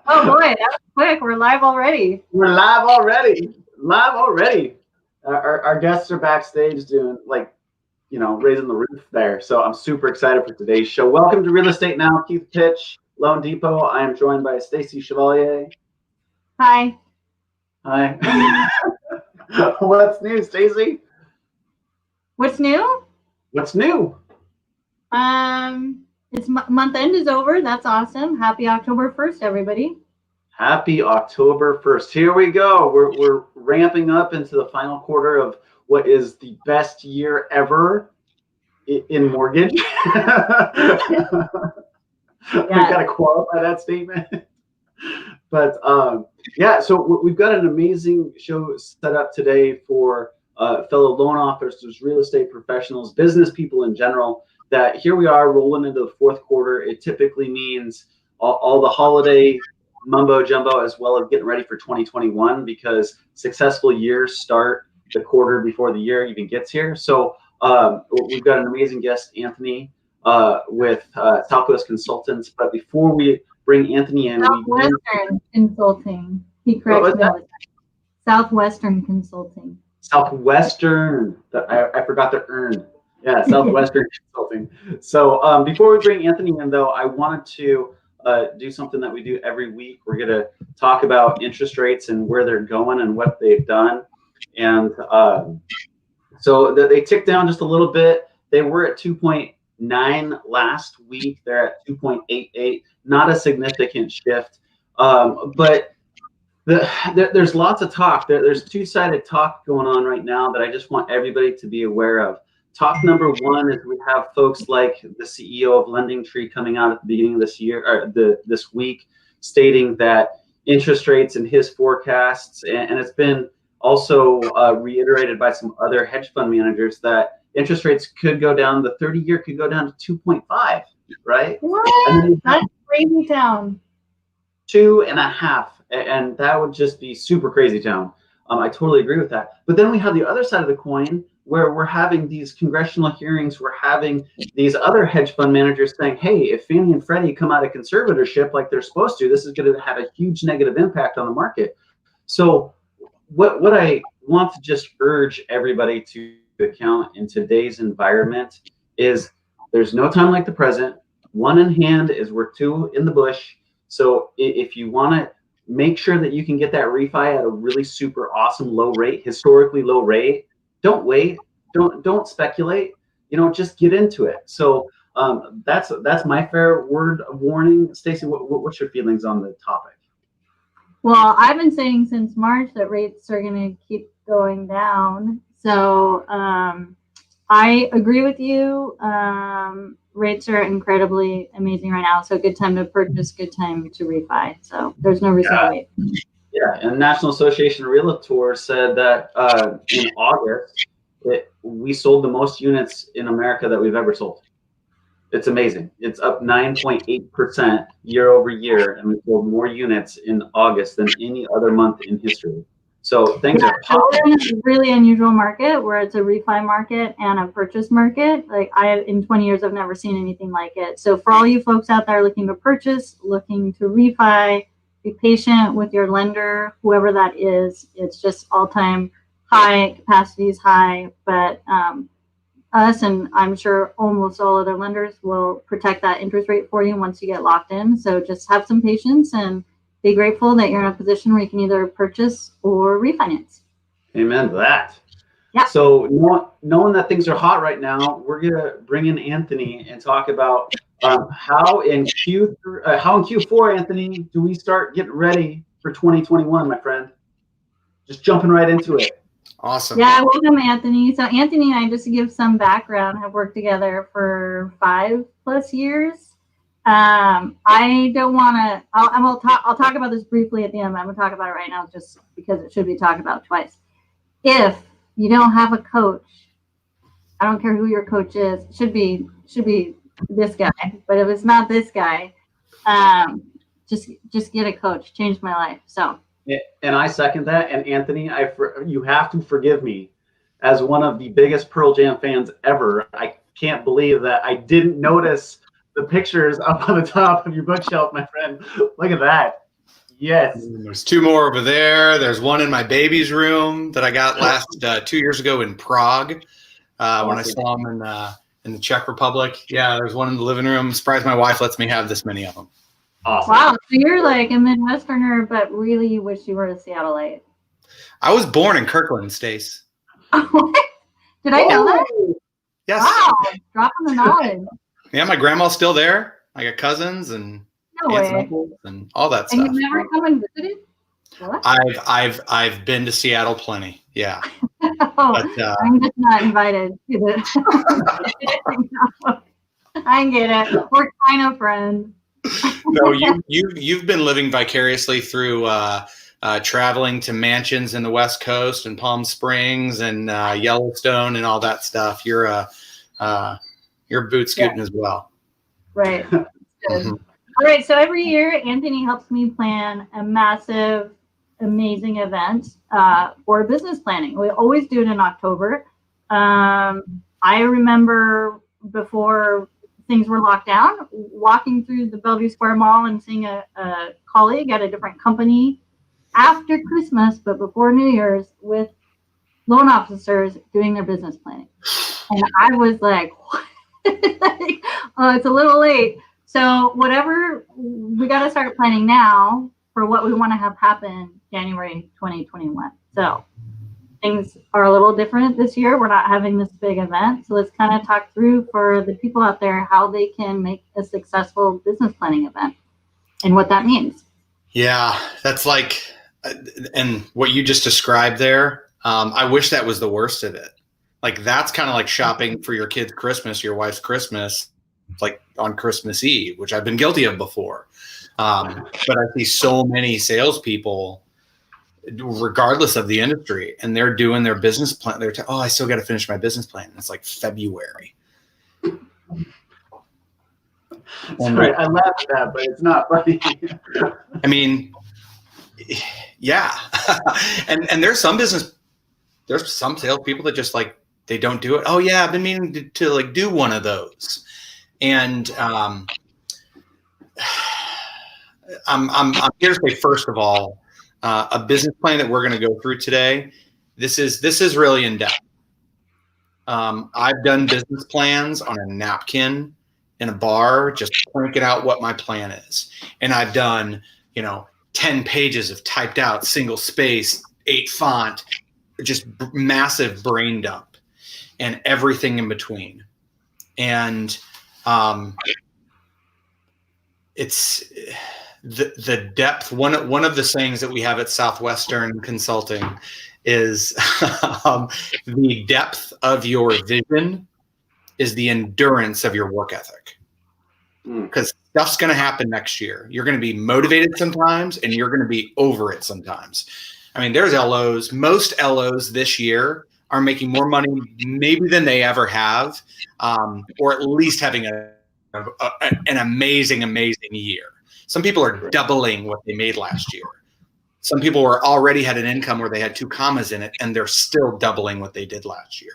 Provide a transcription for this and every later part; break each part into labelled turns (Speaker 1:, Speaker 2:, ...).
Speaker 1: Oh boy, that was quick. We're live already.
Speaker 2: We're live already. Live already. Our guests are backstage doing raising the roof there. So I'm super excited for today's show. Welcome to Real Estate Now, Keith Pitch, Loan Depot. I am joined by Stacy Chevalier.
Speaker 1: Hi.
Speaker 2: Hi. What's new, Stacy?
Speaker 1: What's new?
Speaker 2: What's new?
Speaker 1: It's month end is over. That's awesome. Happy October 1st, everybody.
Speaker 2: Happy October 1st. Here we go. We're ramping up into the final quarter of what is the best year ever in mortgage. We've got to qualify that statement. But so we've got an amazing show set up today for fellow loan officers, real estate professionals, business people in general, that here we are rolling into the fourth quarter. It typically means all the holiday mumbo jumbo as well as getting ready for 2021, because successful years start the quarter before the year even gets here. So we've got an amazing guest, Anthony, with Southwest Consultants. But before we bring Anthony in,
Speaker 1: Southwestern Consulting. He corrects me. Southwestern Consulting.
Speaker 2: Southwestern. I forgot the earn. Yeah, Southwestern Consulting. So before we bring Anthony in, though, I wanted to do something that we do every week. We're going to talk about interest rates and where they're going and what they've done. And so they ticked down just a little bit. They were at 2.9 last week. They're at 2.88. Not a significant shift. But there's lots of talk. There's two-sided talk going on right now that I just want everybody to be aware of. Talk number one is we have folks like the CEO of Lending Tree coming out at the beginning of this year, or this week, stating that interest rates in his forecasts, and it's been also reiterated by some other hedge fund managers, that interest rates could go down. The 30-year could go down to 2.5, right?
Speaker 1: What? That's crazy town.
Speaker 2: 2.5, and that would just be super crazy town. I totally agree with that. But then we have the other side of the coin, where we're having these congressional hearings, we're having these other hedge fund managers saying, hey, if Fannie and Freddie come out of conservatorship like they're supposed to, this is going to have a huge negative impact on the market. So what I want to just urge everybody to account in today's environment is there's no time like the present. One in hand is worth two in the bush. So if you want to make sure that you can get that refi at a really super awesome low rate, historically low rate, don't wait. Don't speculate. Just get into it. So that's my fair word of warning. Stacy, what's your feelings on the topic?
Speaker 1: Well, I've been saying since March that rates are going to keep going down. So I agree with you. Rates are incredibly amazing right now. So good time to purchase, good time to refi. So there's no reason to wait.
Speaker 2: Yeah, and the National Association of Realtors said that in August, we sold the most units in America that we've ever sold. It's amazing. It's up 9.8% year over year, and we sold more units in August than any other month in history. So things are
Speaker 1: popping. We're in a really unusual market where it's a refi market and a purchase market. Like in 20 years, I've never seen anything like it. So for all you folks out there looking to purchase, looking to refi, be patient with your lender, whoever that is. It's just all-time high, capacity is high, but us and I'm sure almost all other lenders will protect that interest rate for you once you get locked in. So just have some patience and be grateful that you're in a position where you can either purchase or refinance.
Speaker 2: Amen to that.
Speaker 1: Yeah.
Speaker 2: So knowing that things are hot right now, we're gonna bring in Anthony and talk about how in Q4, Anthony, do we start getting ready for 2021, my friend? Just jumping right into it.
Speaker 3: Awesome.
Speaker 1: Yeah, welcome, Anthony. So Anthony and I, just to give some background, have worked together for 5+ years. I don't want to. I'll talk about this briefly at the end. But I'm gonna talk about it right now, just because it should be talked about twice. If you don't have a coach, I don't care who your coach is. It should be this guy. But if it's not this guy, just get a coach. Changed my life. So.
Speaker 2: And I second that. And Anthony, you have to forgive me, as one of the biggest Pearl Jam fans ever. I can't believe that I didn't notice the pictures up on the top of your bookshelf, my friend. Look at that. Yes.
Speaker 3: There's 2 more over there. There's one in my baby's room that I got last 2 years ago in Prague when I saw him in the Czech Republic. Yeah, there's one in the living room. I'm surprised my wife lets me have this many of them.
Speaker 2: Awesome.
Speaker 1: Wow, so you're like a Midwesterner, but really you wish you were a Seattleite.
Speaker 3: I was born in Kirkland, Stace.
Speaker 1: Did I know that?
Speaker 3: Yes.
Speaker 1: Wow, dropping the knowledge.
Speaker 3: Yeah, my grandma's still there. I got cousins and
Speaker 1: No
Speaker 3: aunts and
Speaker 1: way.
Speaker 3: uncles and all that
Speaker 1: And
Speaker 3: stuff.
Speaker 1: you've never come and visited? What?
Speaker 3: I've been to Seattle plenty. Yeah.
Speaker 1: Oh,
Speaker 3: But,
Speaker 1: I'm just not invited to the. I get it. We're kind of friends.
Speaker 3: no, you've been living vicariously through traveling to mansions in the West Coast and Palm Springs and Yellowstone and all that stuff. You're boot scooting as well.
Speaker 1: Right. Good.
Speaker 3: Mm-hmm.
Speaker 1: All right. So every year, Anthony helps me plan a massive, amazing event for business planning. We always do it in October. I remember before things were locked down, walking through the Bellevue Square Mall and seeing a colleague at a different company after Christmas, but before New Year's, with loan officers doing their business planning. And I was like, what? Like, oh, it's a little late. So whatever, we got to start planning now for what we want to have happen January 2021. So things are a little different this year. We're not having this big event. So let's kind of talk through for the people out there how they can make a successful business planning event and what that means.
Speaker 3: Yeah, that's like, and what you just described there, I wish that was the worst of it. Like, that's kind of like shopping for your kid's Christmas, your wife's Christmas, like on Christmas Eve, which I've been guilty of before. But I see so many salespeople, regardless of the industry, and they're doing their business plan. They're I still got to finish my business plan. And it's like February.
Speaker 2: Sorry, I laugh at that, but it's not funny.
Speaker 3: I mean, yeah. and there's some salespeople that just like, they don't do it. Oh yeah, I've been meaning to like do one of those. And I'm here to say, first of all, a business plan that we're going to go through today, this is really in depth. I've done business plans on a napkin in a bar, just cranking out what my plan is. And I've done, 10 pages of typed out, single space, 8 font, just massive brain dump and everything in between. And it's the depth. One of the sayings that we have at Southwestern Consulting is the depth of your vision is the endurance of your work ethic. Because stuff's going to happen next year. You're going to be motivated sometimes, and you're going to be over it sometimes. I mean, there's LOs. Most LOs this year are making more money maybe than they ever have, or at least having an amazing year. Some people are doubling what they made last year. Some people already had an income where they had 2 commas in it, and they're still doubling what they did last year.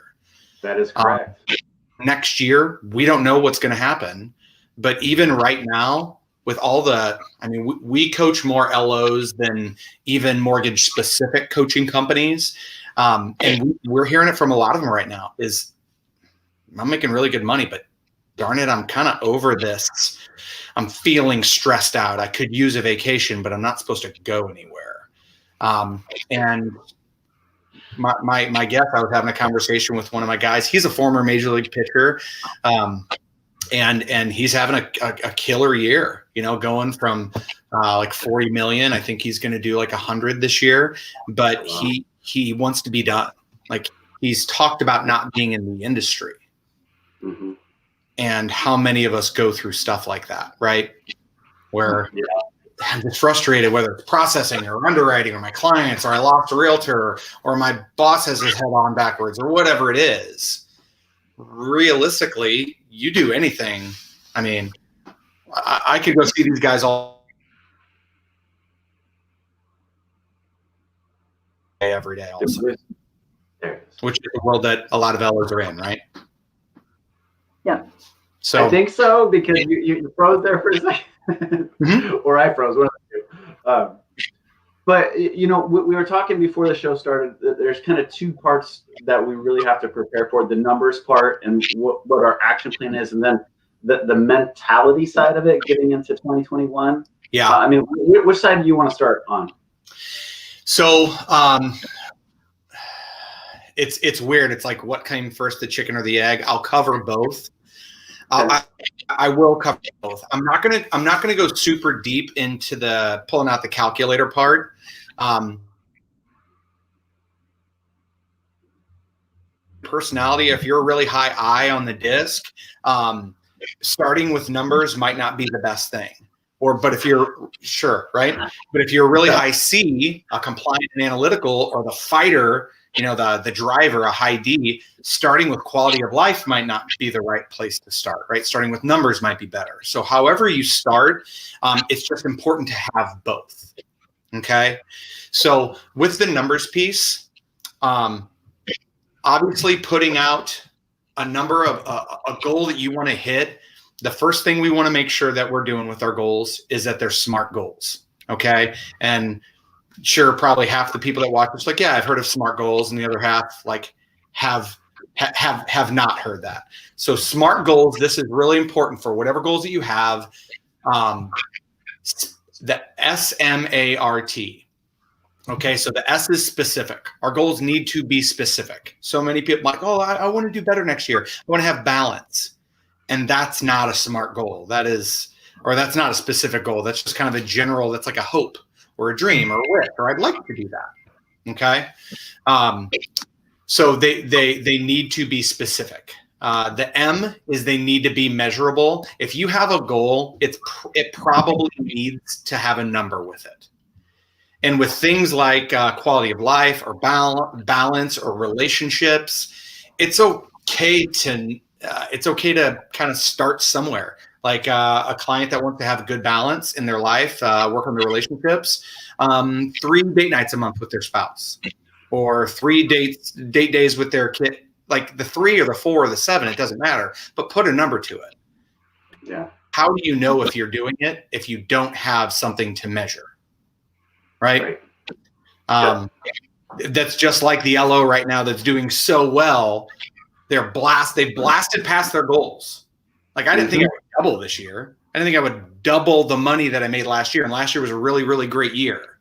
Speaker 2: That is correct.
Speaker 3: Next year, we don't know what's going to happen. But even right now, with all we coach more LOs than even mortgage-specific coaching companies. And we're hearing it from a lot of them right now is, I'm making really good money, but darn it, I'm kind of over this. I'm feeling stressed out. I could use a vacation, but I'm not supposed to go anywhere. And my guest, I was having a conversation with one of my guys. He's a former major league pitcher. And he's having a killer year, going from like 40 million. I think he's going to do like 100 this year, but he wants to be done. Like, he's talked about not being in the industry.
Speaker 2: Mm-hmm.
Speaker 3: And how many of us go through stuff like that, right? Where I'm just frustrated, whether it's processing or underwriting or my clients, or I lost a realtor, or my boss has his head on backwards, or whatever it is. Realistically, you do anything. I mean, I could go see these guys all day, every day also, which is the world that a lot of LOs are in, right?
Speaker 1: Yeah.
Speaker 3: So
Speaker 2: I think so, because you froze there for a second, or I froze. One of the two. But we were talking before the show started. There's kind of two parts that we really have to prepare for: the numbers part and what our action plan is, and then the mentality side of it, getting into 2021.
Speaker 3: Yeah.
Speaker 2: I mean, which side do you want to start on?
Speaker 3: So it's weird. It's like, what came first, the chicken or the egg? I'll cover both. I will cover both. I'm not gonna go super deep into the pulling out the calculator part. Personality, if you're a really high I on the disc, starting with numbers might not be the best thing. But if you're sure, right? But if you're a really high C, a compliant and analytical, or the fighter, the driver, a high D, starting with quality of life might not be the right place to start, right? Starting with numbers might be better. So however you start, it's just important to have both. Okay. So with the numbers piece, obviously putting out a number of a goal that you want to hit, the first thing we want to make sure that we're doing with our goals is that they're SMART goals. Okay. And sure, probably half the people that watch it's like, yeah, I've heard of SMART goals, and the other half like have not heard that. So SMART goals, this is really important for whatever goals that you have. The SMART. Okay, so the S is specific. Our goals need to be specific. So many people like, oh, I want to do better next year. I want to have balance. And that's not a SMART goal. That's not a specific goal. That's just kind of a general, that's like a hope or a dream or a wish, or I'd like to do that. Okay. So they need to be specific. The M is they need to be measurable. If you have a goal, it probably needs to have a number with it. And with things like quality of life or balance or relationships, it's okay to kind of start somewhere. Like a client that wants to have good balance in their life, work on their relationships, 3 date nights a month with their spouse, or 3 date days with their kid. Like the 3 or the 4 or the 7, it doesn't matter, but put a number to it.
Speaker 2: Yeah.
Speaker 3: How do you know if you're doing it if you don't have something to measure? Right. That's just like the LO right now that's doing so well. They've blasted past their goals. Like I didn't think I would double this year. I didn't think I would double the money that I made last year. And last year was a really, really great year.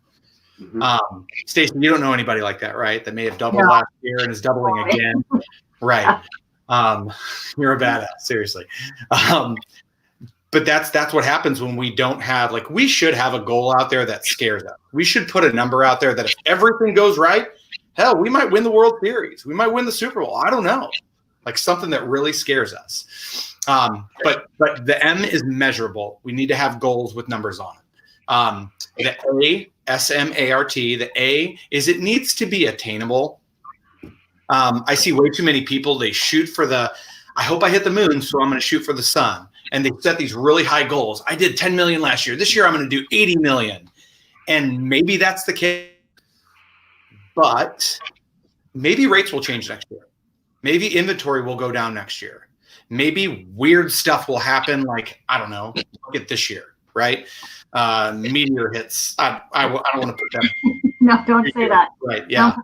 Speaker 3: Stacey, you don't know anybody like that, right? That may have doubled last year and is doubling again. Right. You're a badass, seriously. But that's what happens when we don't have, like, we should have a goal out there that scares us. We should put a number out there that if everything goes right, hell, we might win the World Series. We might win the Super Bowl. I don't know. Like something that really scares us. But the M is measurable. We need to have goals with numbers on it. The A, S-M-A-R-T, the A is it needs to be attainable. I see way too many people, they shoot for I hope I hit the moon, so I'm going to shoot for the sun. And they set these really high goals. I did 10 million last year. This year, I'm going to do 80 million. And maybe that's the case. But maybe rates will change next year. Maybe inventory will go down next year. Maybe weird stuff will happen. Like, I don't know, look at this year, right? Meteor hits. I don't want to put that.
Speaker 1: No, don't say that.
Speaker 3: Right, yeah.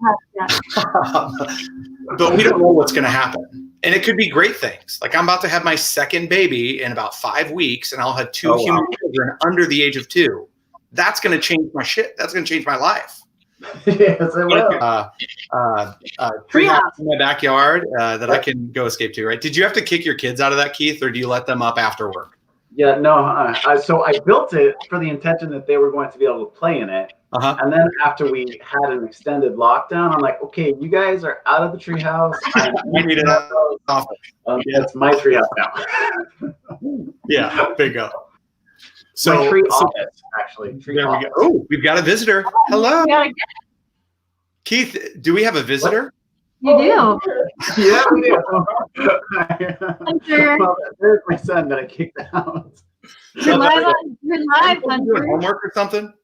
Speaker 3: But we don't know what's going to happen. And it could be great things. Like I'm about to have my second baby in about 5 weeks, and I'll have 2 human children under the age of 2. That's going to change my shit. That's going to change my life.
Speaker 2: Yes, it will.
Speaker 3: Treehouse in my backyard that I can go escape to, right? Did you have to kick your kids out of that, Keith, or do you let them up after work?
Speaker 2: Yeah, no. So I built it for the intention that they were going to be able to play in it. And then after we had an extended lockdown, I'm like, okay, you guys are out of the treehouse.
Speaker 3: You need it off.
Speaker 2: It's my treehouse now.
Speaker 3: Yeah, bingo. So
Speaker 2: my tree office, actually.
Speaker 3: There we go. Oh, we've got a visitor. Hello. Keith, do we have a visitor?
Speaker 1: You do.
Speaker 2: Yeah, we do.
Speaker 1: Hunter.
Speaker 2: Well, there's my son that I kicked out.
Speaker 1: You're live, Hunter.
Speaker 3: Doing homework or something?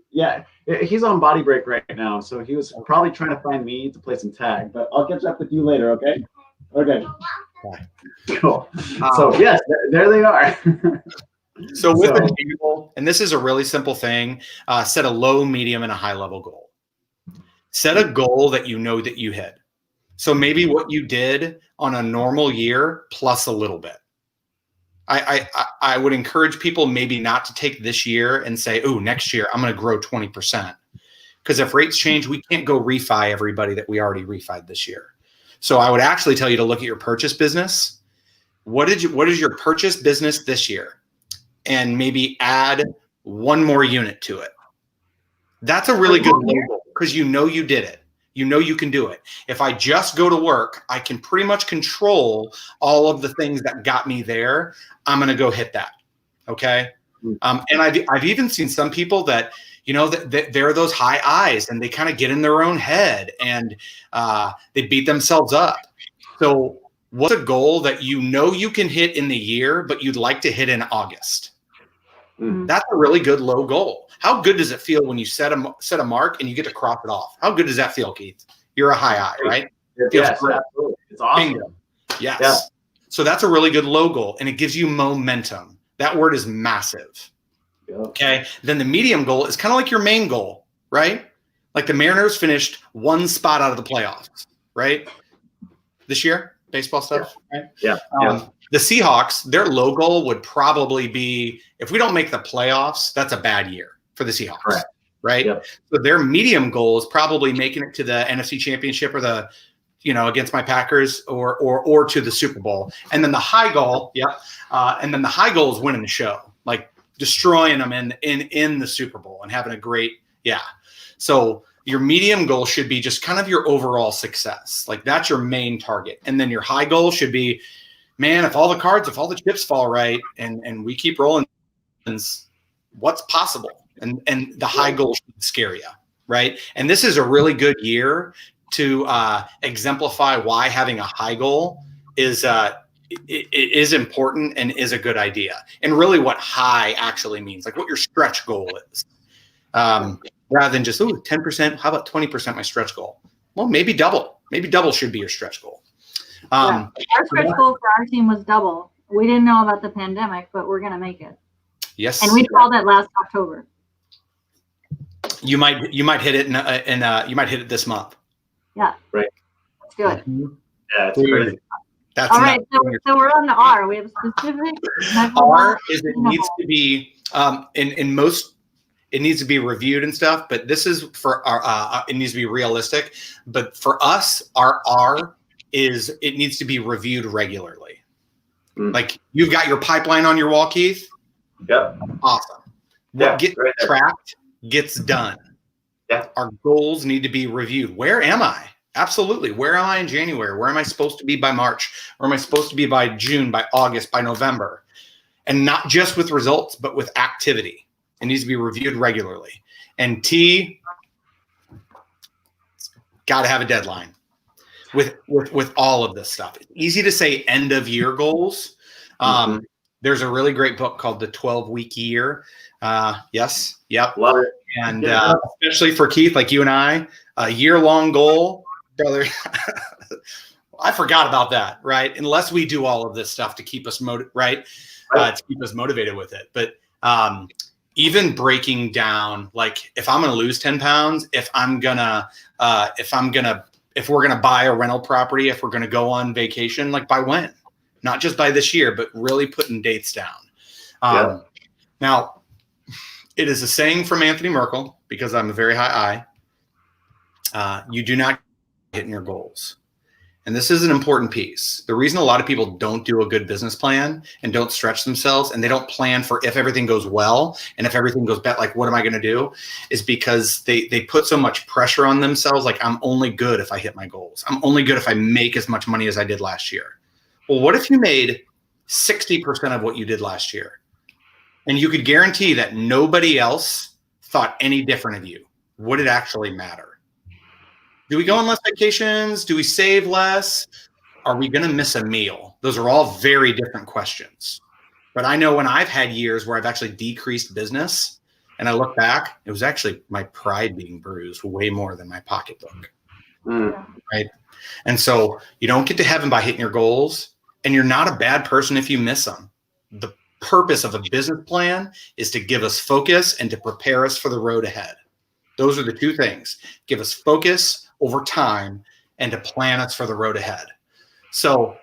Speaker 2: Yeah, he's on body break right now, so he was probably trying to find me to play some tag. But I'll catch up with you later, okay? Okay. Cool. So yes, there they are.
Speaker 3: So with achievable, and this is a really simple thing, set a low, medium, and a high level goal. Set a goal that you know that you hit. So maybe what you did on a normal year plus a little bit. I would encourage people maybe not to take this year and say, oh, next year I'm going to grow 20%. Because if rates change, we can't go refi everybody that we already refied this year. So I would actually tell you to look at your purchase business. What is your purchase business this year? And maybe add one more unit to it. That's a really good goal because you know you did it. You know you can do it. If I just go to work, I can pretty much control all of the things that got me there. I'm going to go hit that. Okay. And I've even seen some people that, you know, that they're those high eyes and they kind of get in their own head and they beat themselves up. So what's a goal that you know you can hit in the year, but you'd like to hit in August? That's a really good low goal. How good does it feel when you set a mark and you get to crop it off? How good does that feel, Keith? You're a high eye, right?
Speaker 2: Yes, absolutely. It's awesome.
Speaker 3: Bingo. Yes. Yeah. So that's a really good low goal, and it gives you momentum. That word is massive. Yeah. Okay. Then the medium goal is kind of like your main goal, right? Like the Mariners finished one spot out of the playoffs, right? This year, baseball stuff, right?
Speaker 2: Yeah.
Speaker 3: The Seahawks, their low goal would probably be, if we don't make the playoffs, that's a bad year for the Seahawks. Correct. Right. Yep. So their medium goal is probably making it to the NFC Championship or the, you know, against my Packers or to the Super Bowl. And then the high goal, and then the high goal is winning the show, like destroying them in the Super Bowl and having a great, So your medium goal should be just kind of your overall success. Like that's your main target. And then your high goal should be, man, if all the chips fall right and we keep rolling, what's possible? And the high goal should scare you, right? And this is a really good year to exemplify why having a high goal is it is important and is a good idea. And really what high actually means, like what your stretch goal is. Rather than just, 10%, how about 20% my stretch goal? Well, maybe double. Maybe double should be your stretch goal.
Speaker 1: Our stretch goal for our team was double. We didn't know about the pandemic, but we're going to make it.
Speaker 3: Yes.
Speaker 1: And we called it last October.
Speaker 3: You might hit it you might hit it this month.
Speaker 1: Yeah.
Speaker 2: Right.
Speaker 1: Let's do it.
Speaker 2: Yeah, it's crazy.
Speaker 1: That's all right. So we're on the R. We have specific.
Speaker 3: R is it needs to be in most. It needs to be reviewed and stuff, but this is for our. It needs to be realistic. But for us, our R is it needs to be reviewed regularly. Like you've got your pipeline on your wall, Keith.
Speaker 2: Yep.
Speaker 3: Awesome. What gets tracked gets done.
Speaker 2: Yeah.
Speaker 3: Our goals need to be reviewed. Where am I? Absolutely. Where am I in January? Where am I supposed to be by March? Where am I supposed to be by June, by August, by November? And not just with results, but with activity. It needs to be reviewed regularly. And T, got to have a deadline with all of this stuff. It's easy to say end of year goals. There's a really great book called The 12-Week Year. Yes. Yep.
Speaker 2: Love it.
Speaker 3: And especially for Keith, like you and I, a year-long goal, brother. I forgot about that, right? Unless we do all of this stuff to keep us to keep us motivated with it. But even breaking down, like if I'm going to lose 10 pounds, if we're going to buy a rental property, if we're going to go on vacation, like by when? Not just by this year, but really putting dates down. Now, it is a saying from Anthony Merkel, because I'm a very high eye. You do not hit your goals. And this is an important piece. The reason a lot of people don't do a good business plan and don't stretch themselves and they don't plan for if everything goes well and if everything goes bad, like what am I going to do, is because they put so much pressure on themselves. Like I'm only good if I hit my goals. I'm only good if I make as much money as I did last year. Well, what if you made 60% of what you did last year? And you could guarantee that nobody else thought any different of you. Would it actually matter? Do we go on less vacations? Do we save less? Are we going to miss a meal? Those are all very different questions. But I know when I've had years where I've actually decreased business and I look back, it was actually my pride being bruised way more than my pocketbook. Right? And so you don't get to heaven by hitting your goals. And you're not a bad person if you miss them. The purpose of a business plan is to give us focus and to prepare us for the road ahead. Those are the two things. Give us focus over time and to plan us for the road ahead. So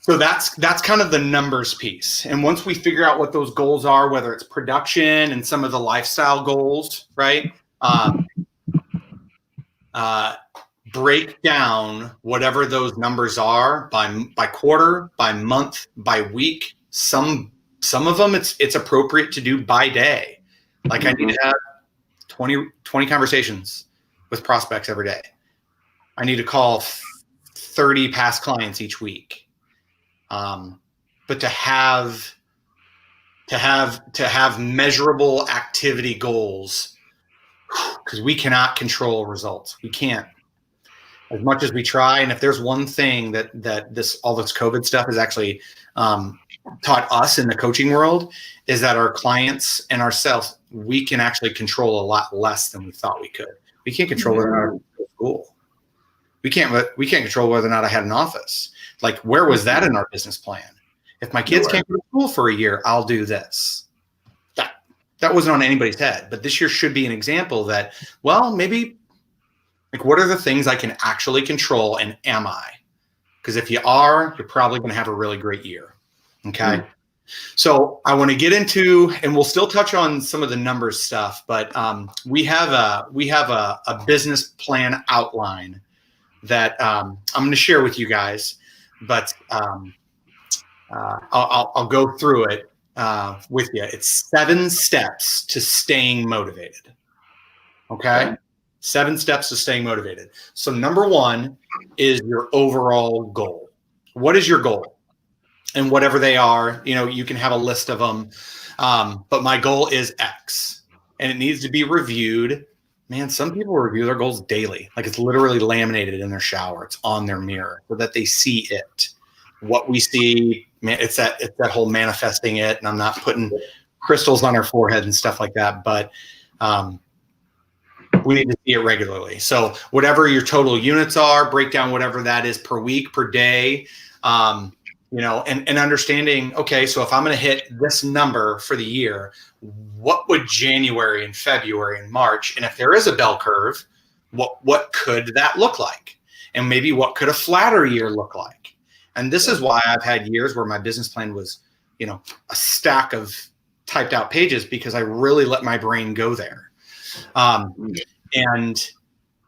Speaker 3: that's kind of the numbers piece. And once we figure out what those goals are, whether it's production and some of the lifestyle goals, right? Break down whatever those numbers are by quarter, by month, by week. Some of them it's appropriate to do by day. Like I need to have 20 conversations with prospects every day. I need to call 30 past clients each week. But to have measurable activity goals, because we cannot control results. We can't, as much as we try. And if there's one thing that all this COVID stuff has actually taught us in the coaching world, is that our clients and ourselves, we can actually control a lot less than we thought we could. We can't control whether or not I go to school. We can't control whether or not I had an office. Like, where was that in our business plan? If my kids can't go to school for a year, I'll do this. That wasn't on anybody's head. But this year should be an example that, well, maybe, like, what are the things I can actually control, and am I? Because if you are, you're probably going to have a really great year. Okay. So I want to get into, and we'll still touch on some of the numbers stuff, but we have a business plan outline that I'm going to share with you guys, but I'll go through it with you. It's 7 steps to staying motivated. Okay. 7 steps to staying motivated. So number 1 is your overall goal. What is your goal? And whatever they are, you can have a list of them. But my goal is X, and it needs to be reviewed. Man, some people review their goals daily. Like, it's literally laminated in their shower. It's on their mirror so that they see it. What we see, man, it's that whole manifesting it. And I'm not putting crystals on our forehead and stuff like that, but we need to see it regularly. So whatever your total units are, break down whatever that is per week, per day, and understanding, okay, so if I'm going to hit this number for the year, what would January and February and March, and if there is a bell curve, what could that look like? And maybe what could a flatter year look like? And this is why I've had years where my business plan was, a stack of typed out pages, because I really let my brain go there. And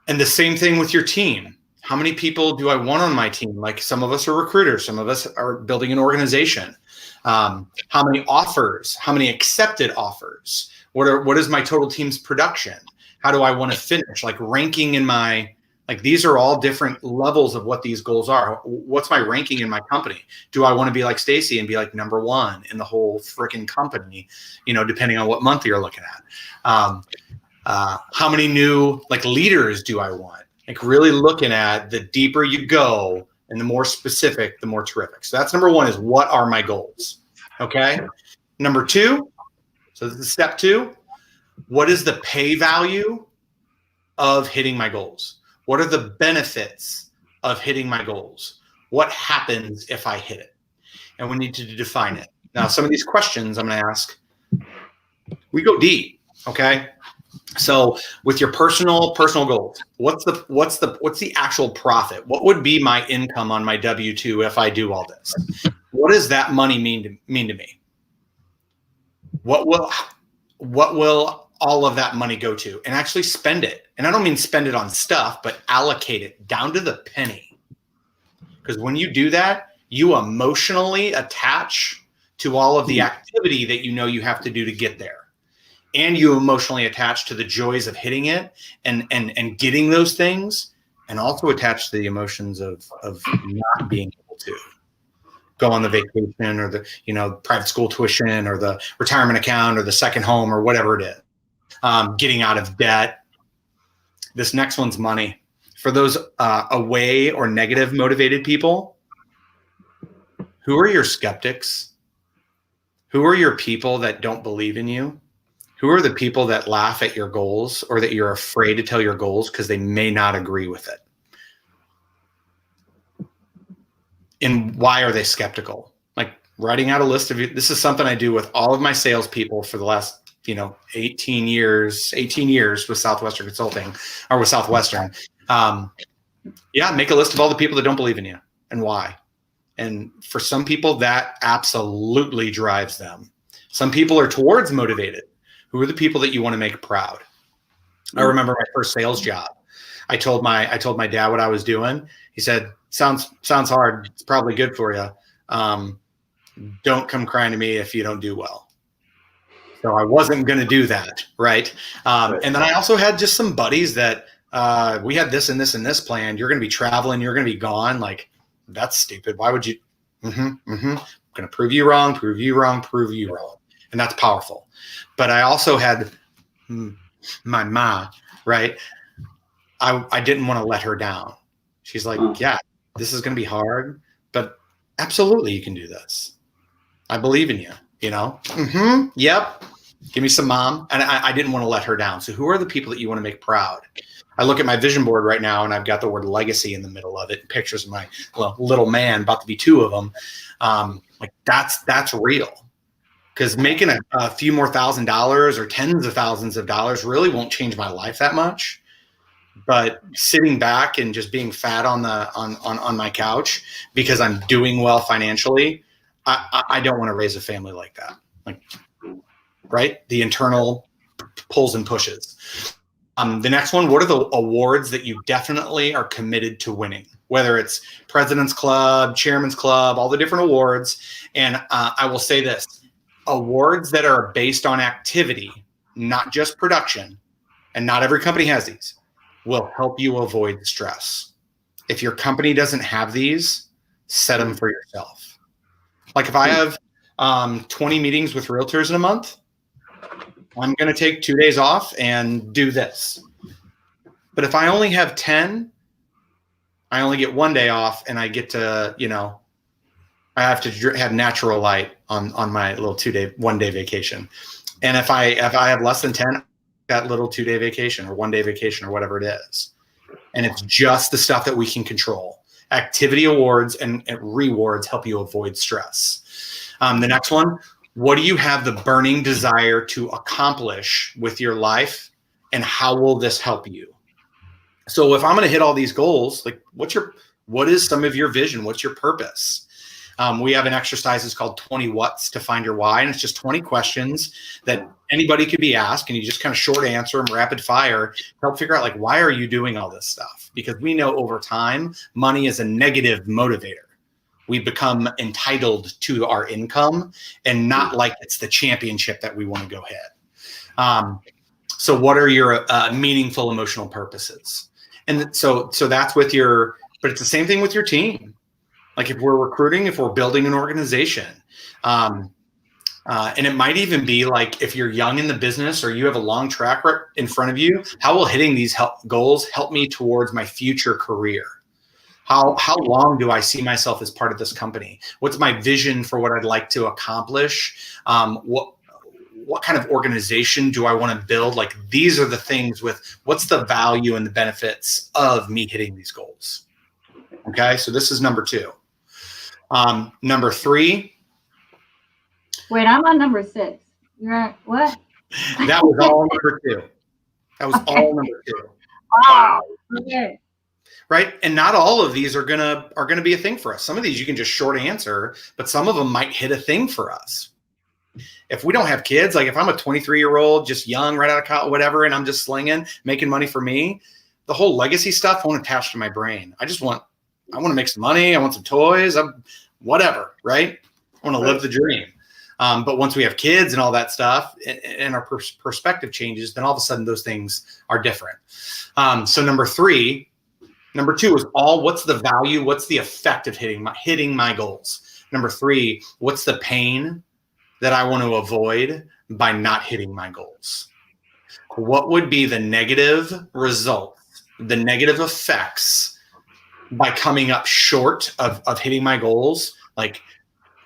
Speaker 3: the same thing with your team. How many people do I want on my team? Like, some of us are recruiters. Some of us are building an organization. How many offers? How many accepted offers? What is my total team's production? How do I want to finish? Like, ranking in my, like, these are all different levels of what these goals are. What's my ranking in my company? Do I want to be like Stacy and be like number 1 in the whole freaking company, depending on what month you're looking at? How many new, like, leaders do I want? Like, really looking at the deeper you go and the more specific, the more terrific. So that's number 1, is what are my goals? Okay. Number 2, so this is step 2. What is the pay value of hitting my goals? What are the benefits of hitting my goals? What happens if I hit it? And we need to define it. Now, some of these questions I'm going to ask, we go deep. Okay. So with your personal goals, what's the actual profit? What would be my income on my W-2 if I do all this? What does that money mean to me? What will all of that money go to? And actually spend it. And I don't mean spend it on stuff, but allocate it down to the penny. Because when you do that, you emotionally attach to all of the activity that you have to do to get there. And you emotionally attach to the joys of hitting it and getting those things, and also attach to the emotions of not being able to go on the vacation, or the private school tuition, or the retirement account, or the second home, or whatever it is. Getting out of debt. This next one's money. For those away or negative motivated people, who are your skeptics? Who are your people that don't believe in you? Who are the people that laugh at your goals, or that you're afraid to tell your goals because they may not agree with it? And why are they skeptical? Like writing out a list of this is something I do with all of my salespeople for the last 18 years with Southwestern Consulting or with Southwestern. Make a list of all the people that don't believe in you and why. And for some people, that absolutely drives them. Some people are towards motivated. Who are the people that you want to make proud? I remember my first sales job. I told my dad what I was doing. He said, sounds hard. It's probably good for you. Don't come crying to me if you don't do well. So I wasn't going to do that. Right. And then I also had just some buddies that we had this and this and this plan. You're going to be traveling. You're going to be gone. Like, that's stupid. Why would you? I'm going to prove you wrong. And that's powerful. But I also had my ma, right? I didn't want to let her down. She's like, yeah, this is going to be hard, but absolutely you can do this. I believe in you, Yep. Give me some mom. And I didn't want to let her down. So who are the people that you want to make proud? I look at my vision board right now and I've got the word legacy in the middle of it. Pictures of my little man, about to be two of them. Like that's real. Because making a few more $1,000s or tens of thousands of dollars really won't change my life that much. But sitting back and just being fat on my couch because I'm doing well financially, I don't want to raise a family like that. Like, right? The internal pulls and pushes. The next one, what are the awards that you definitely are committed to winning? Whether it's President's Club, Chairman's Club, all the different awards. And I will say this, awards that are based on activity, not just production, and not every company has these, will help you avoid stress. If your company doesn't have these, set them for yourself. Like if I have 20 meetings with realtors in a month, I'm going to take 2 days off and do this. But if I only have 10, I only get 1 day off and I get to, I have to have natural light on my little 1 day vacation. And if I have less than 10, that little 2 day vacation or 1 day vacation or whatever it is. And it's just the stuff that we can control. Activity awards and rewards help you avoid stress. The next one, what do you have the burning desire to accomplish with your life and how will this help you? So if I'm going to hit all these goals, like what is some of your vision? What's your purpose? We have an exercise that's called 20 whats to find your why. And it's just 20 questions that anybody could be asked. And you just kind of short answer them, rapid fire, help figure out like, why are you doing all this stuff? Because we know over time, money is a negative motivator. We become entitled to our income and not like it's the championship that we want to go hit. So what are your meaningful emotional purposes? And so that's but it's the same thing with your team. Like if we're recruiting, if we're building an organization, and it might even be like if you're young in the business or you have a long track record in front of you, how will hitting these goals help me towards my future career? How long do I see myself as part of this company? What's my vision for what I'd like to accomplish? What kind of organization do I want to build? Like these are the things with what's the value and the benefits of me hitting these goals. Okay, so this is number 2. Number 3.
Speaker 1: Wait, I'm on number 6. You're at what?
Speaker 3: That was all number 2. That was all number 2.
Speaker 1: Wow. Okay.
Speaker 3: Right, and not all of these are gonna be a thing for us. Some of these you can just short answer, but some of them might hit a thing for us. If we don't have kids, like if I'm a 23-year-old, just young, right out of college, whatever, and I'm just slinging, making money for me, the whole legacy stuff won't attach to my brain. I want to make some money. I want some toys. Whatever, right? I want to live the dream. But once we have kids and all that stuff and our perspective changes, then all of a sudden those things are different. So number 2 is what's the value? What's the effect of hitting my goals? Number 3, what's the pain that I want to avoid by not hitting my goals? What would be the negative results, the negative effects by coming up short of hitting my goals? Like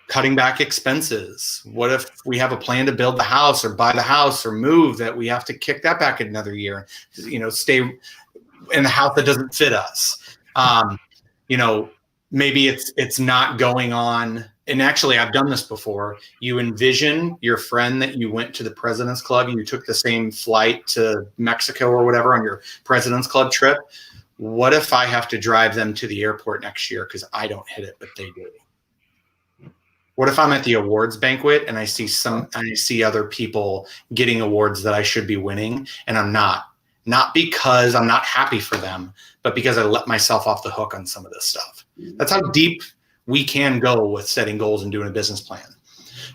Speaker 3: cutting back expenses. What if we have a plan to build the house or buy the house or move that we have to kick that back another year, stay in the house that doesn't fit us? maybe it's not going on. And actually, I've done this before. You envision your friend that you went to the President's Club, you took the same flight to Mexico or whatever on your President's Club trip. What if I have to drive them to the airport next year because I don't hit it, but they do? What if I'm at the awards banquet and I see other people getting awards that I should be winning and I'm not? Not because I'm not happy for them, but because I let myself off the hook on some of this stuff. That's how deep we can go with setting goals and doing a business plan.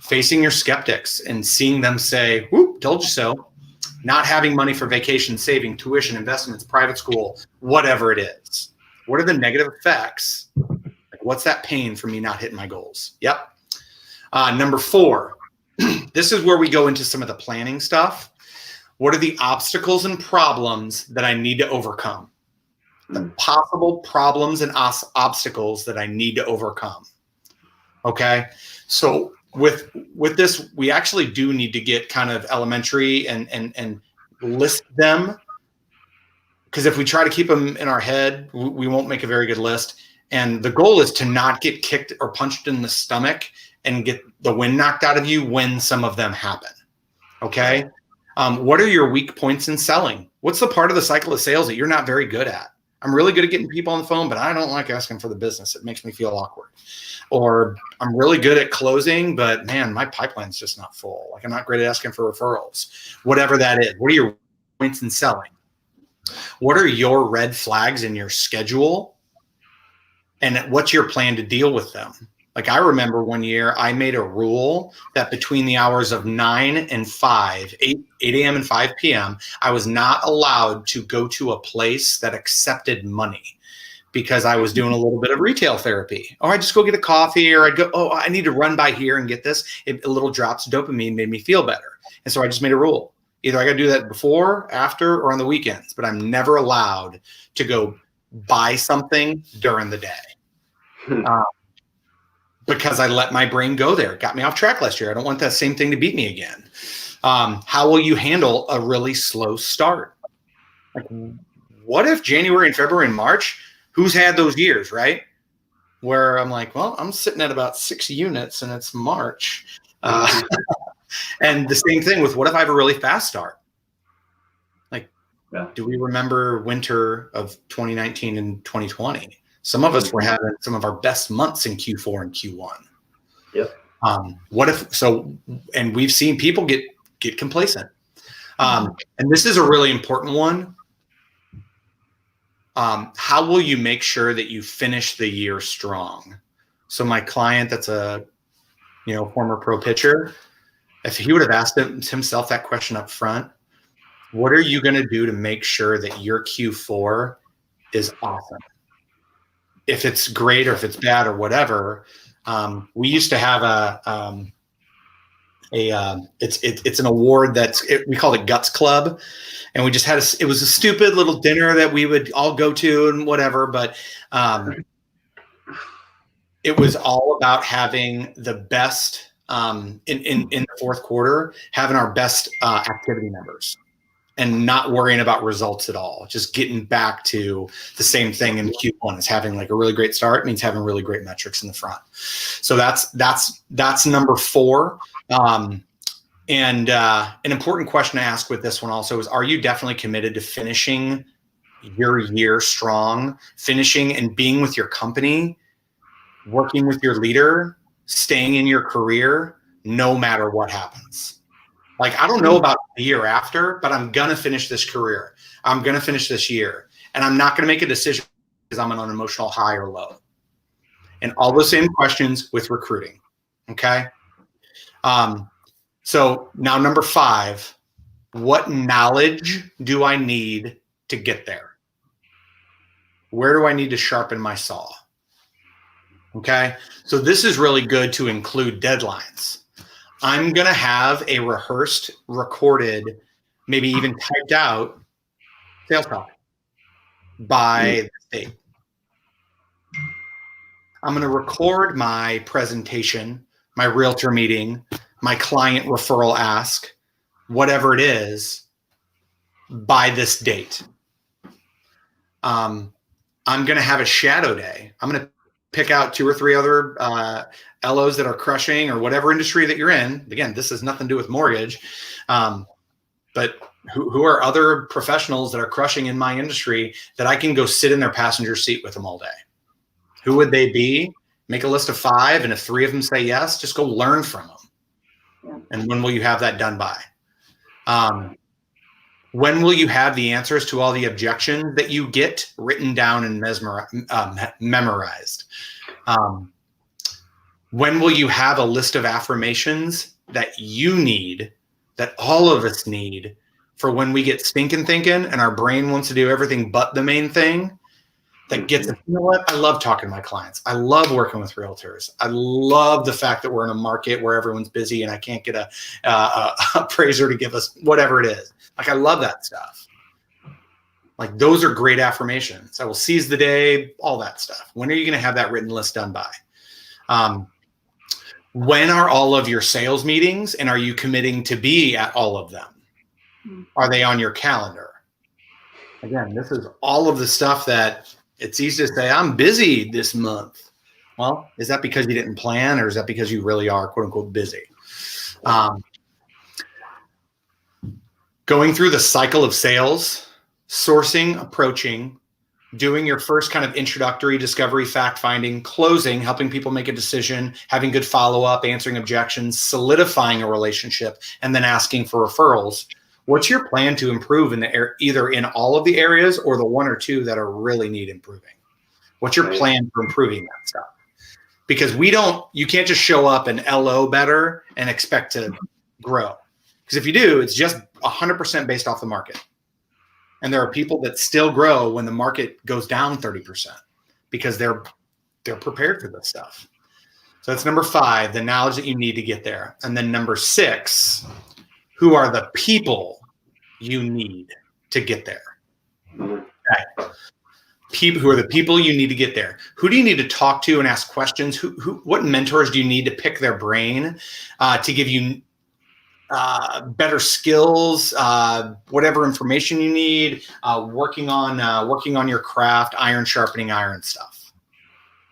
Speaker 3: Facing your skeptics and seeing them say, whoop, told you so. Not having money for vacation, saving, tuition, investments, private school, whatever it is. What are the negative effects? Like, what's that pain for me not hitting my goals? Yep. Number 4, this is where we go into some of the planning stuff. What are the obstacles and problems that I need to overcome? The possible problems and obstacles that I need to overcome. Okay. So with this, we actually do need to get kind of elementary and list them. Because if we try to keep them in our head, we won't make a very good list. And the goal is to not get kicked or punched in the stomach and get the wind knocked out of you when some of them happen. Okay. What are your weak points in selling? What's the part of the cycle of sales that you're not very good at? I'm really good at getting people on the phone, but I don't like asking for the business. It makes me feel awkward. Or I'm really good at closing, but man, my pipeline's just not full. Like, I'm not great at asking for referrals. Whatever that is. What are your points in selling? What are your red flags in your schedule? And what's your plan to deal with them? Like, I remember one year I made a rule that between the hours of 9 and 5, 8 a.m. and 5 p.m., I was not allowed to go to a place that accepted money because I was doing a little bit of retail therapy. Or I'd just go get a coffee, or I'd go, oh, I need to run by here and get this. A little drops of dopamine made me feel better. And so I just made a rule. Either I got to do that before, after, or on the weekends, but I'm never allowed to go buy something during the day. Because I let my brain go there. It got me off track last year. I don't want that same thing to beat me again. How will you handle a really slow start? Like, what if January and February and March, who's had those years, right? Where I'm like, well, I'm sitting at about 6 units and it's March. And the same thing with what if I have a really fast start? Like, do we remember winter of 2019 and 2020? Some of us were having some of our best months in Q4 and Q1.
Speaker 2: Yep.
Speaker 3: What if so? And we've seen people get complacent. And this is a really important one. How will you make sure that you finish the year strong? So my client, that's a former pro pitcher, if he would have asked himself that question up front, what are you going to do to make sure that your Q4 is awesome? If it's great or if it's bad or whatever, we used to have it's an award we called it Guts Club, and we just had it was a stupid little dinner that we would all go to and whatever, but it was all about having the best in the fourth quarter, having our best activity numbers. And not worrying about results at all, just getting back to the same thing in Q1 is having like a really great start means having really great metrics in the front. So that's number 4. And an important question to ask with this one also is, are you definitely committed to finishing your year strong, finishing and being with your company, working with your leader, staying in your career, no matter what happens? Like, I don't know about the year after, but I'm going to finish this career. I'm going to finish this year. And I'm not going to make a decision because I'm on an emotional high or low. And all the same questions with recruiting. Okay. So now number 5, what knowledge do I need to get there? Where do I need to sharpen my saw? Okay. So this is really good to include deadlines. I'm going to have a rehearsed, recorded, maybe even typed out sales talk by the date. I'm going to record my presentation, my realtor meeting, my client referral ask, whatever it is, by this date. I'm going to have a shadow day. I'm going to pick out 2 or 3 other LOs that are crushing, or whatever industry that you're in. Again, this has nothing to do with mortgage, but who are other professionals that are crushing in my industry that I can go sit in their passenger seat with them all day? Who would they be? Make a list of 5, and if 3 of them say yes, just go learn from them. Yeah. And when will you have that done by? When will you have the answers to all the objections that you get written down and memorized? When will you have a list of affirmations that you need, that all of us need, for when we get stinking thinking and our brain wants to do everything but the main thing? That gets, you know what? I love talking to my clients. I love working with realtors. I love the fact that we're in a market where everyone's busy and I can't get a appraiser to give us whatever it is. Like, I love that stuff. Like, those are great affirmations. I will seize the day, all that stuff. When are you going to have that written list done by? When are all of your sales meetings, and are you committing to be at all of them? Are they on your calendar? Again, this is all of the stuff that it's easy to say, I'm busy this month. Well, is that because you didn't plan, or is that because you really are, quote unquote, busy? Going through the cycle of sales, sourcing, approaching, doing your first kind of introductory discovery, fact finding, closing, helping people make a decision, having good follow-up, answering objections, solidifying a relationship, and then asking for referrals. What's your plan to improve in the either in all of the areas or the 1 or 2 that are really need improving? What's your plan for improving that stuff? Because you can't just show up and LO better and expect to grow. Because if you do, it's just 100% based off the market. And there are people that still grow when the market goes down 30% because they're prepared for this stuff. So that's number 5, the knowledge that you need to get there. And then number 6, who are the people you need to get there? Okay. Who are the people you need to get there? Who do you need to talk to and ask questions? What mentors do you need to pick their brain to give you better skills, whatever information you need, working on your craft, iron sharpening iron stuff.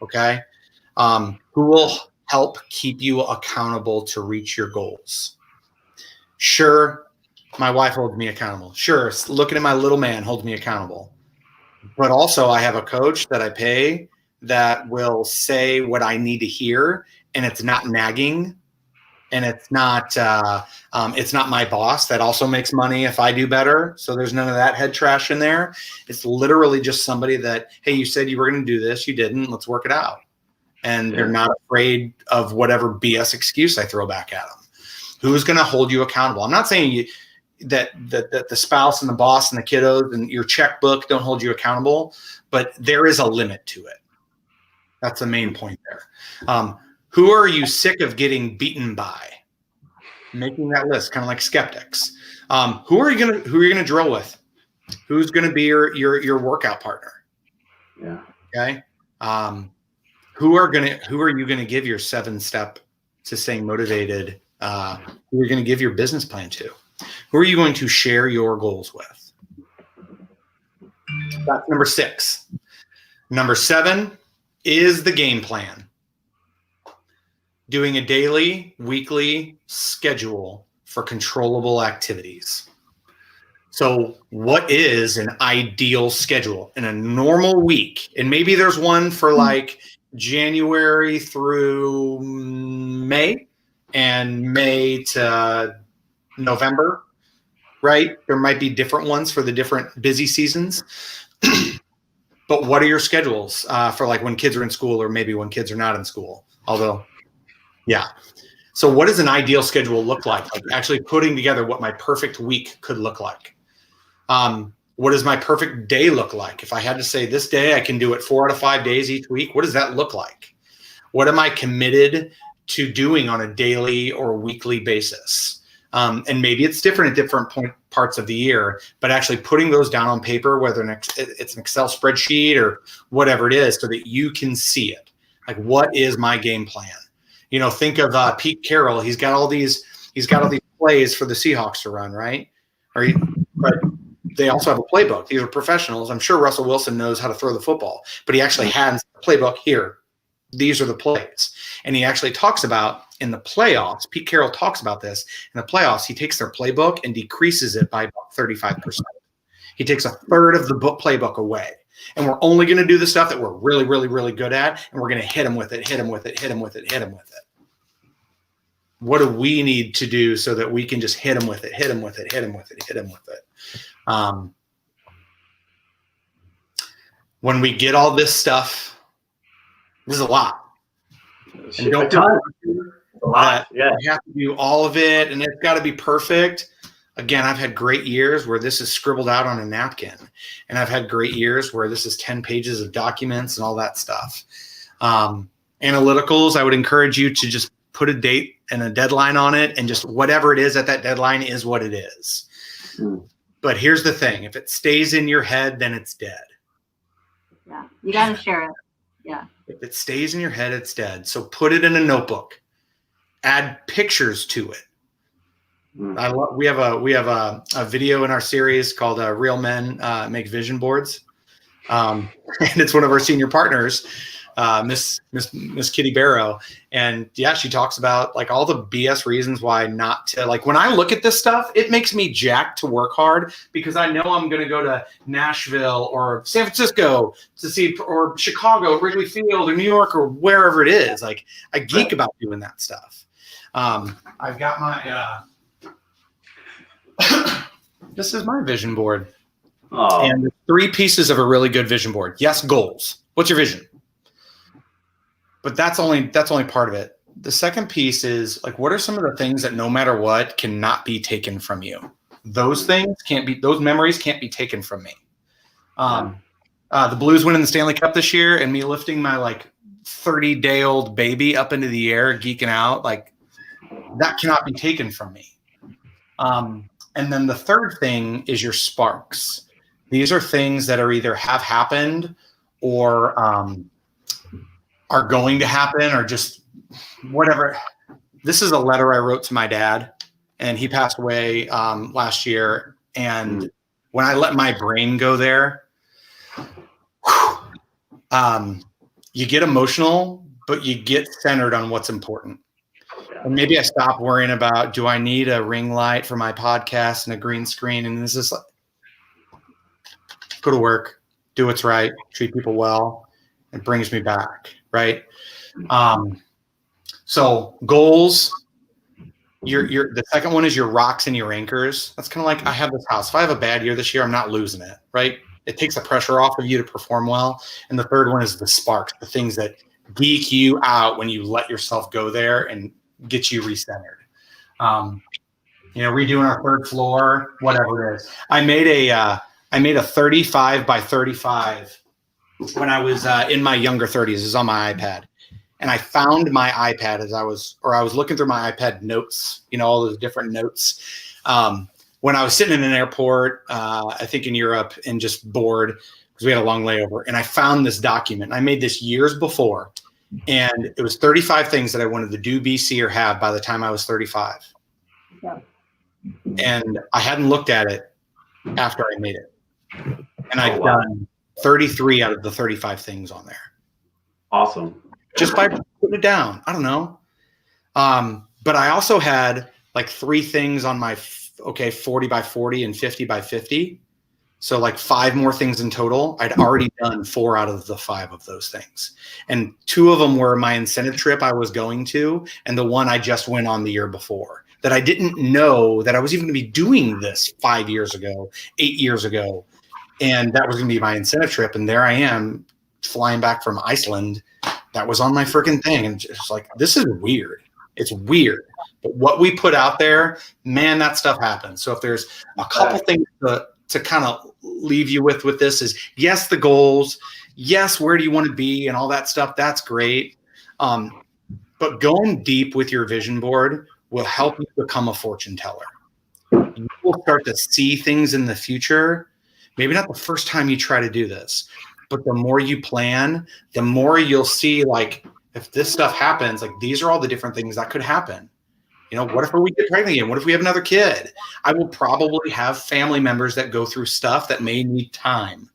Speaker 3: Okay. Who will help keep you accountable to reach your goals? Sure, my wife holds me accountable. Sure, looking at my little man holds me accountable. But also I have a coach that I pay that will say what I need to hear, and it's not nagging. And it's not my boss that also makes money if I do better. So there's none of that head trash in there. It's literally just somebody that, hey, you said you were going to do this. You didn't. Let's work it out. And they're not afraid of whatever BS excuse I throw back at them. Who's going to hold you accountable? I'm not saying that the spouse and the boss and the kiddos and your checkbook don't hold you accountable, but there is a limit to it. That's the main point there. Who are you sick of getting beaten by? Making that list, kind of like skeptics. Who are you gonna drill with? Who's gonna be your workout partner?
Speaker 2: Yeah.
Speaker 3: Okay. Who are you gonna give your 7-step to staying motivated? Who are you gonna give your business plan to? Who are you going to share your goals with? That's number 6. Number 7 is the game plan. Doing a daily, weekly schedule for controllable activities. So what is an ideal schedule in a normal week? And maybe there's one for like January through May and May to November, right? There might be different ones for the different busy seasons. But what are your schedules for like when kids are in school or maybe when kids are not in school? Although, yeah. So what does an ideal schedule look like? Like actually putting together what my perfect week could look like. What does my perfect day look like? If I had to say this day, I can do it 4 out of 5 days each week. What does that look like? What am I committed to doing on a daily or weekly basis? And maybe it's different at different parts of the year, but actually putting those down on paper, whether it's an Excel spreadsheet or whatever it is, so that you can see it. Like, what is my game plan? You know, think of Pete Carroll. He's got all these plays for the Seahawks to run, right? But they also have a playbook. These are professionals. I'm sure Russell Wilson knows how to throw the football, but he actually has a playbook here. these are the plays. And he actually talks about in the playoffs, Pete Carroll talks about this in the playoffs. He takes their playbook and decreases it by about 35%. He takes a third of the playbook away. And we're only going to do the stuff that we're really, really, really good at. And we're going to hit them with it, hit them with it, hit them with it, hit them with it. What do we need to do so that we can just hit them with it, hit them with it, hit them with it, hit them with it? When we get all this stuff, this is a lot. And don't do a lot. Yeah. You have to do all of it, and it's got to be perfect. Again, I've had great years where this is scribbled out on a napkin, and I've had great years where this is 10 pages of documents and all that stuff. Analyticals, I would encourage you to just put a date and a deadline on it, and just whatever it is at that deadline is what it is. But here's the thing. If it stays in your head, then it's dead.
Speaker 1: Yeah, you got to share it. Yeah. If
Speaker 3: it stays in your head, it's dead. So put it in a notebook. Add pictures to it. We have a video in our series called Real Men Make Vision Boards. And it's one of our senior partners, Miss Kitty Barrow. And yeah, she talks about like all the BS reasons why not to, like, when I look at this stuff, it makes me jacked to work hard because I know I'm going to go to Nashville or San Francisco to see, or Chicago, Wrigley Field, or New York, or wherever it is. Like, I geek about doing that stuff. I've got my, this is my vision board. And 3 pieces of a really good vision board. Yes, goals. What's your vision? But that's only part of it. The second piece is like, what are some of the things that no matter what cannot be taken from you? Those things can't be, those memories can't be taken from me. The Blues winning the Stanley Cup this year and me lifting my like 30-day-old baby up into the air, geeking out, like that cannot be taken from me. And then the third thing is your sparks. These are things that are either have happened or are going to happen or just whatever. This is a letter I wrote to my dad, and he passed away last year. And when I let my brain go there, you get emotional, but you get centered on what's important. And maybe I stop worrying about, do I need a ring light for my podcast and a green screen? And this is like, go to work, do what's right, treat people well. It brings me back, right? So goals, the second one is your rocks and your anchors. That's kind of like, I have this house. If I have a bad year this year, I'm not losing it, right? It takes the pressure off of you to perform well. And the third one is the sparks, the things that geek you out when you let yourself go there and get you recentered. Redoing our third floor, whatever it is. I made a 35 by 35 when I was in my younger 30s. It was on my iPad. And I found my iPad as I was looking through my iPad notes, all those different notes. When I was sitting in an airport, I think in Europe, and just bored because we had a long layover. And I found this document. I made this years before. And it was 35 things that I wanted to do, be, see, or have by the time I was 35. Yeah. And I hadn't looked at it after I made it. And I've done 33 out of the 35 things on there.
Speaker 2: Awesome.
Speaker 3: Just by putting it down. I don't know. But I also had like 3 things on my, 40 by 40 and 50 by 50. So like 5 more things in total. I'd already done 4 out of the 5 of those things. And 2 of them were my incentive trip I was going to, and the one I just went on the year before that I didn't know that I was even going to be doing this 5 years ago, 8 years ago. And that was going to be my incentive trip. And there I am flying back from Iceland. That was on my freaking thing. And it's like, this is weird. It's weird. But what we put out there, man, that stuff happens. So if there's a couple things to kind of leave you with this is, yes, the goals, yes, where do you want to be and all that stuff, that's great. But going deep with your vision board will help you become a fortune teller. You will start to see things in the future, maybe not the first time you try to do this, but the more you plan, the more you'll see, like, if this stuff happens, like, these are all the different things that could happen. What if we get pregnant again? What if we have another kid? I will probably have family members that go through stuff that may need time.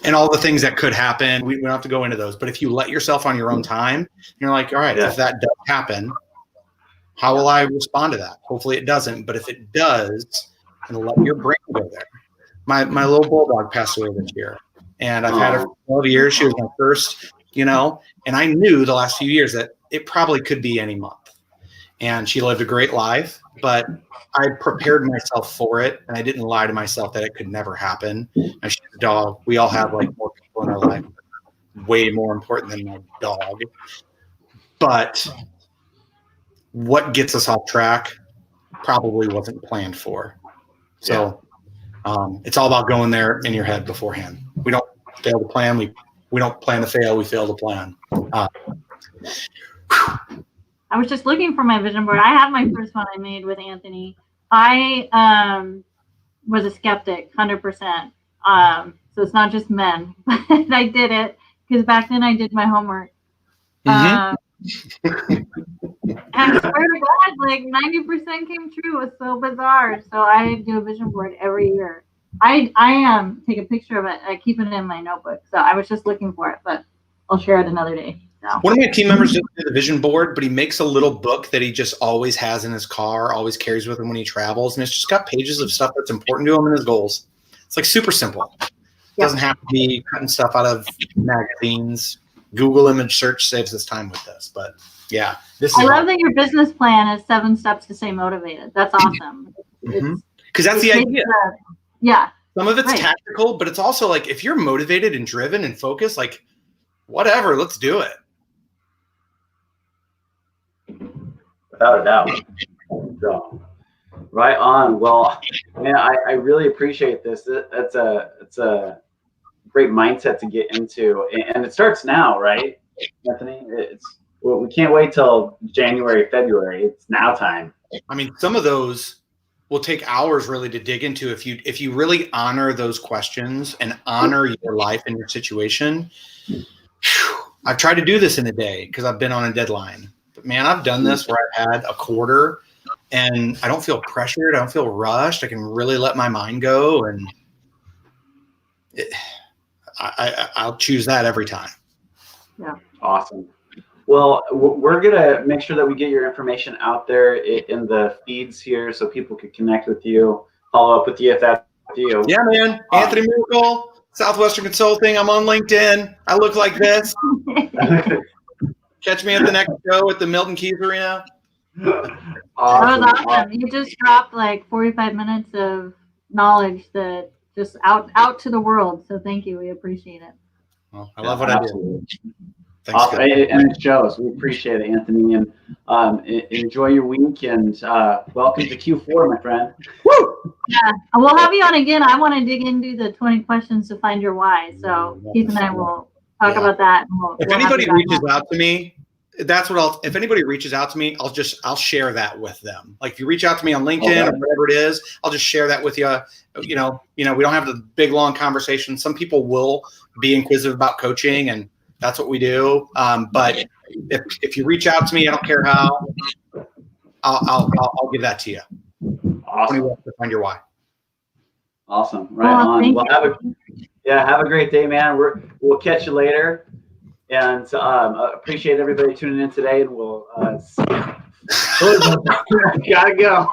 Speaker 3: and all the things that could happen. We don't have to go into those. But if you let yourself on your own time, you're like, all right, if that does happen, how will I respond to that? Hopefully it doesn't. But if it does, and let your brain go there. My little bulldog passed away this year, and I've had her for 12 years. She was my first, and I knew the last few years that it probably could be any month. And she lived a great life, but I prepared myself for it, and I didn't lie to myself that it could never happen. And she's a dog. We all have like more people in our life, way more important than my dog. But what gets us off track probably wasn't planned for. So it's all about going there in your head beforehand. We don't fail to plan. We don't plan to fail. We fail to plan.
Speaker 1: I was just looking for my vision board. I have my first one I made with Anthony. I was a skeptic, 100%. So it's not just men, but I did it because back then I did my homework. And I swear to God, like 90% came true. It was so bizarre. So I do a vision board every year. I take a picture of it. I keep it in my notebook. So I was just looking for it, but I'll share it another day. So.
Speaker 3: One of my team members doesn't do the vision board, but he makes a little book that he just always has in his car, always carries with him when he travels. And it's just got pages of stuff that's important to him and his goals. It's like super simple. It doesn't have to be cutting stuff out of magazines. Google image search saves us time with this. But yeah,
Speaker 1: I love that your business plan is 7 steps to stay motivated. That's awesome.
Speaker 3: Because that's the idea.
Speaker 1: Yeah.
Speaker 3: Some of it's tactical, but it's also like if you're motivated and driven and focused, like whatever, let's do it.
Speaker 2: Without a doubt. So, right on. Well, man, I really appreciate this. It's a great mindset to get into, and it starts now, right, Anthony? We can't wait till January, February. It's now time.
Speaker 3: I mean, some of those will take hours really to dig into if you really honor those questions and honor your life and your situation. I've tried to do this in a day because I've been on a deadline. But man, I've done this where I've had a quarter and I don't feel pressured. I don't feel rushed. I can really let my mind go. And I'll choose that every time.
Speaker 1: Yeah.
Speaker 2: Awesome. Well, we're going to make sure that we get your information out there in the feeds here so people can connect with you, follow up with you if that's you.
Speaker 3: Yeah, man. Anthony Merkel, Southwestern Consulting. I'm on LinkedIn. I look like this. Catch me at the next show at the Milton Keys Arena.
Speaker 2: Awesome.
Speaker 1: That was awesome. You just dropped like 45 minutes of knowledge that just out to the world. So thank you. We appreciate it.
Speaker 3: Well, I love what I do. Thanks,
Speaker 2: awesome. And it shows. We appreciate it, Anthony. And enjoy your week and welcome to Q4, my friend. Woo!
Speaker 1: Yeah, we'll have you on again. I want to dig into the 20 questions to find your why. So Keith and I will talk about that. And
Speaker 3: if anybody reaches out to me, that's what if anybody reaches out to me, I'll share that with them. Like if you reach out to me on LinkedIn or whatever it is, I'll just share that with you. We don't have the big long conversation. Some people will be inquisitive about coaching and that's what we do. But if you reach out to me, I don't care how, I'll give that to you.
Speaker 2: Awesome.
Speaker 3: To find your why.
Speaker 2: Awesome. Right on. Well, have a great day, man. We'll catch you later. And appreciate everybody tuning in today. And we'll see you. Gotta go.